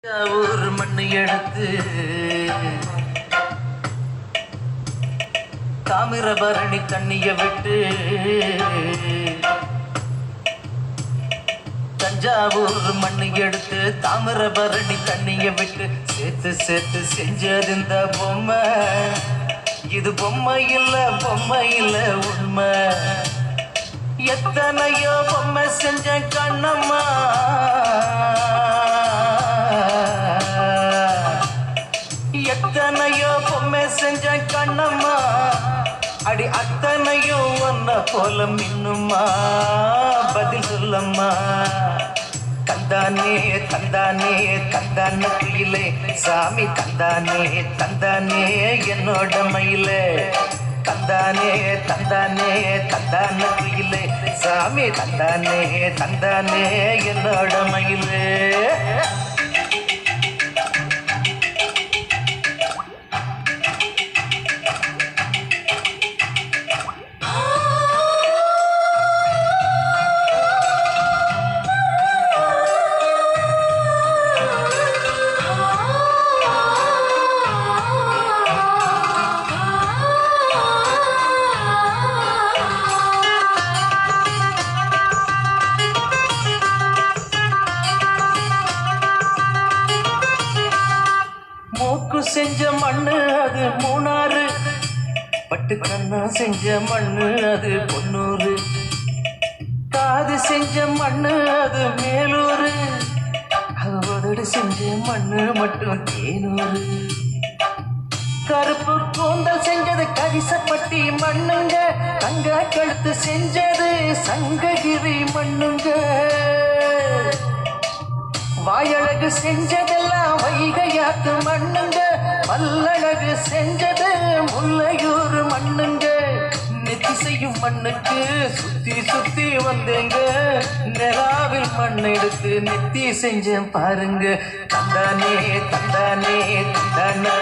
ஒரு மண்ணு எடுத்து தாமிரபரணி தண்ணிய விட்டு தஞ்சாவூர் மண்ணு எடுத்து தாமிரபரணி தண்ணிய விட்டு சேர்த்து சேர்த்து செஞ்சது இந்த பொம்மை. இது பொம்மை இல்ல உண்மை. எத்தனையோ பொம்மை செஞ்ச கண்ணம்மா, எத்தனையோ பொம்மை செஞ்ச கண்ணம்மா, அடி அத்தனையும் ஒன்ன போல மின்னுமா. பதில் சொல்லம்மா. தந்தானே தந்தானே தந்தான குயிலே சாமி, தந்தானே தந்தானே என்னோட மயிலே. தந்தானே தந்தானே தந்தான குயிலே சாமி, தந்தானே தந்தானே என்னோட மயிலே. மூக்கு செஞ்ச மண்ணு அது மூணாறு, பட்டு கண்ணா செஞ்ச மண்ணு அது பொன்னூறு, காது செஞ்ச மண்ணு அது மேலூரு, அவதோடு செஞ்ச மண்ணு மட்டும் தேனூரு. கருப்பு கூந்தல் செஞ்சது கரிசப்பட்டி மண்ணுங்க, தங்க கழுத்து செஞ்சது சங்ககிரி மண்ணுங்க, வாயழகு செஞ்சதெல்லாம் வைகையாத்து மண்ணுங்க, பல்லழகு செஞ்சது முல்லையூர் மண்ணுங்க. நெத்தி செய்யும் மண்ணுக்கு சுத்தி சுத்தி வந்தேங்க, நிலாவில் மண் எடுத்து நெத்தி செஞ்சேன் பாருங்க. தந்தானே தந்தானே தந்தானே